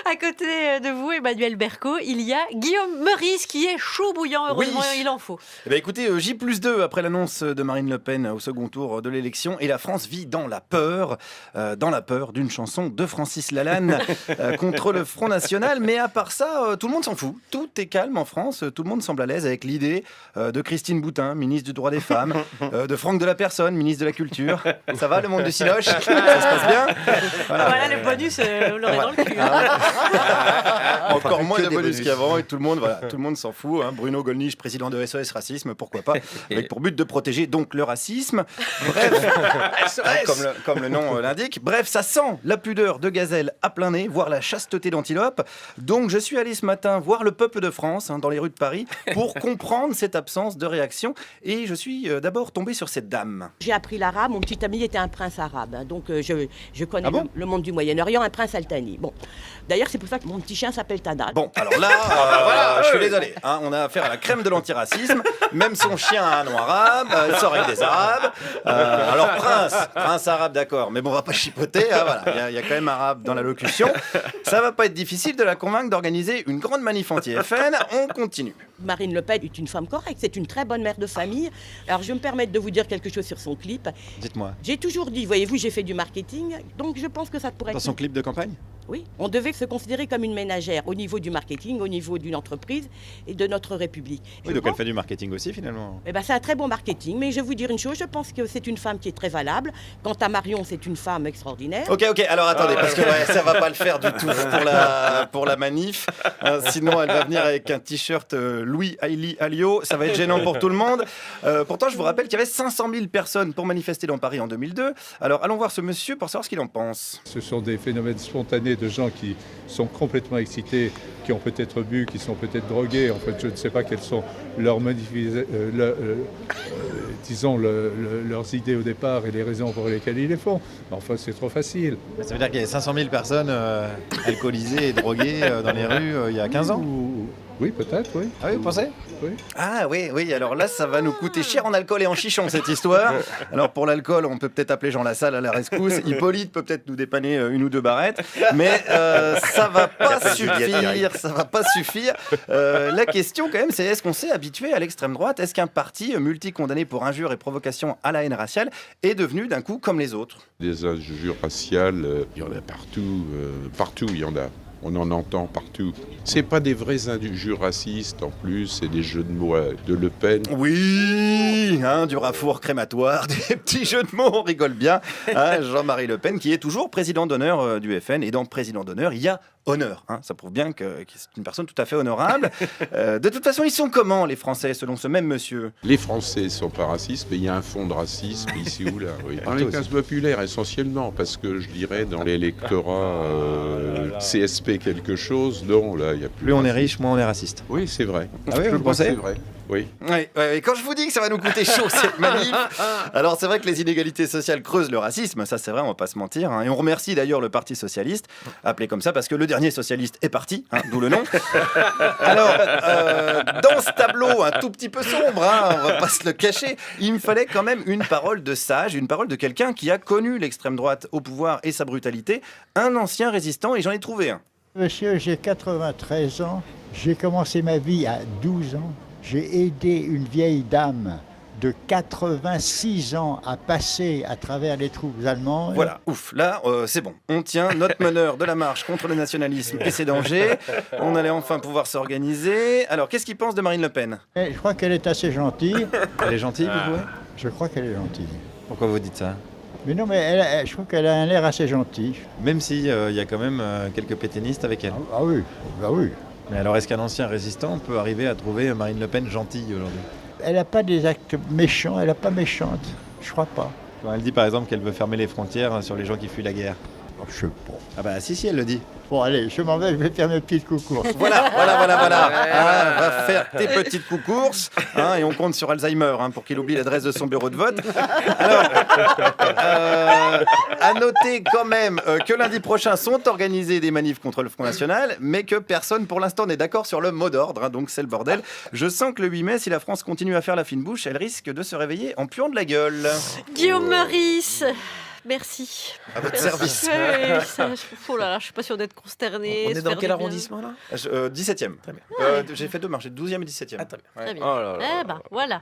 À côté de vous, Emmanuel Berco, il y a Guillaume Meurice qui est chaud bouillant. Heureusement, il en faut. Écoutez, J+2 après l'annonce de Marine Le Pen au second tour de l'élection, et la France vit dans la peur d'une chanson de Francis Lalanne contre le Front National. Mais à part ça, tout le monde s'en fout. Tout est calme en France. Tout le monde semble à l'aise avec l'idée de Christine Boutin, ministre du droit des femmes, de Franck de la Personne, ministre de la Culture. Ça va, le monde du Cinoche? Ça se passe bien? Voilà le bonus, vous l'aurez dans le cul. Encore moins de bonus qu'avant, et tout le monde s'en fout. Bruno Gollnisch, président de SOS Racisme, pourquoi pas, avec pour but de protéger donc le racisme. Bref, comme le nom l'indique. Bref, ça sent la pudeur de gazelle à plein nez, voire la chasteté d'antilope. Donc je suis allé ce matin voir le peuple de France dans les rues de Paris pour comprendre cette absence de réaction. Et je suis d'abord tombé sur cette dame. J'ai appris l'arabe, mon petit ami était un prince arabe, donc je connais le monde du Moyen-Orient, un prince Al-Thani. Bon, d'ailleurs c'est pour ça que mon petit chien s'appelle Tada. Bon, alors là, je suis désolé, on a affaire à la crème de l'antiracisme, même son chien a un nom arabe, elle sort avec des arabes, alors prince arabe d'accord, mais bon on va pas chipoter, voilà, il y a quand même arabe dans la locution, ça va pas être difficile de la convaincre d'organiser une grande manif anti-FN, on continue. Marine Le Pen est une femme correcte, c'est une très bonne mère de famille. Alors je me permets de vous dire quelque chose sur son clip. Dites-moi. J'ai toujours dit, voyez-vous, j'ai fait du marketing, donc je pense que ça pourrait être... Dans son clip de campagne ? Oui, on devait se considérer comme une ménagère au niveau du marketing, au niveau d'une entreprise et de notre République. Oui, donc elle fait du marketing aussi finalement. C'est un très bon marketing, mais je vais vous dire une chose, je pense que c'est une femme qui est très valable. Quant à Marion, c'est une femme extraordinaire. Ok, alors attendez, parce que ça va pas le faire du tout pour la manif. Sinon, elle va venir avec un t-shirt Louis Aili Alliot, ça va être gênant pour tout le monde. Pourtant, je vous rappelle qu'il y avait 500 000 personnes pour manifester dans Paris en 2002. Alors, allons voir ce monsieur pour savoir ce qu'il en pense. Ce sont des phénomènes spontanés de gens qui sont complètement excités, qui ont peut-être bu, qui sont peut-être drogués. En fait, je ne sais pas quelles sont leurs leurs idées au départ et les raisons pour lesquelles ils les font. Enfin, c'est trop facile. Ça veut dire qu'il y a 500 000 personnes alcoolisées et droguées dans les rues il y a 15 ans ? Oui, peut-être, oui. Ah oui, vous pensez ? Oui. Ah oui, alors là, ça va nous coûter cher en alcool et en chichon, cette histoire. Alors pour l'alcool, on peut peut-être appeler Jean Lassalle à la rescousse. Hippolyte peut peut-être nous dépanner une ou deux barrettes. Mais ça va pas suffire. La question, quand même, c'est est-ce qu'on s'est habitué à l'extrême droite ? Est-ce qu'un parti multi-condamné pour injures et provocation à la haine raciale est devenu d'un coup comme les autres ? Des injures raciales, il y en a partout. Partout, il y en a. On en entend partout. C'est pas des vraies injures racistes en plus, c'est des jeux de mots de Le Pen. Oui, du rafour crématoire, des petits jeux de mots, on rigole bien. Jean-Marie Le Pen qui est toujours président d'honneur du FN, et dans président d'honneur, il y a honneur. Ça prouve bien que c'est une personne tout à fait honorable. De toute façon, ils sont comment les Français, selon ce même monsieur ? Les Français sont pas racistes, mais il y a un fond de racisme ici ou là. Oui. Dans les classes populaires essentiellement, parce que je dirais dans l'électorat CSP quelque chose, non, là il y a plus. Plus on est riche, moins on est raciste. Oui, c'est vrai. Ah oui, vous pensez ? C'est vrai. Oui. Et quand je vous dis que ça va nous coûter chaud cette manif, alors c'est vrai que les inégalités sociales creusent le racisme, ça c'est vrai, on va pas se mentir. Et on remercie d'ailleurs le Parti Socialiste, appelé comme ça parce que le dernier socialiste est parti, d'où le nom. Alors, dans ce tableau un tout petit peu sombre, on va pas se le cacher, il me fallait quand même une parole de sage, une parole de quelqu'un qui a connu l'extrême droite au pouvoir et sa brutalité, un ancien résistant, et j'en ai trouvé un. Monsieur, j'ai 93 ans, j'ai commencé ma vie à 12 ans. J'ai aidé une vieille dame de 86 ans à passer à travers les troupes allemandes. Voilà, ouf, là c'est bon. On tient notre meneur de la marche contre le nationalisme et ses dangers. On allait enfin pouvoir s'organiser. Alors, qu'est-ce qu'il pense de Marine Le Pen ? Je crois qu'elle est assez gentille. Elle est gentille, vous trouvez ? Je crois qu'elle est gentille. Pourquoi vous dites ça ? Mais non, mais je trouve qu'elle a un air assez gentil. Même s'il y a quand même quelques pétainistes avec elle. Ah oui, bah oui. Mais alors, est-ce qu'un ancien résistant peut arriver à trouver Marine Le Pen gentille aujourd'hui ? Elle n'a pas des actes méchants, elle n'est pas méchante. Je crois pas. Quand elle dit par exemple qu'elle veut fermer les frontières sur les gens qui fuient la guerre. Je sais pas. Ah bah si, elle le dit. Bon, allez, je m'en vais, je vais faire mes petites coucourses. Voilà. Va faire tes petites coucourses. Et on compte sur Alzheimer pour qu'il oublie l'adresse de son bureau de vote. Alors, à noter quand même que lundi prochain sont organisées des manifs contre le Front National, mais que personne pour l'instant n'est d'accord sur le mot d'ordre. Donc c'est le bordel. Je sens que le 8 mai, si la France continue à faire la fine bouche, elle risque de se réveiller en puant de la gueule. Guillaume Meurice, Merci. À votre Merci. service. Ouais, oh là là, je suis pas sûre d'être consternée. On est se dans faire quel du bien. arrondissement là 17e. Très bien. J'ai fait 2 marches, 12e et 17e. Ah, très bien. Ouais. Très bien. Oh là là là Eh ben, voilà.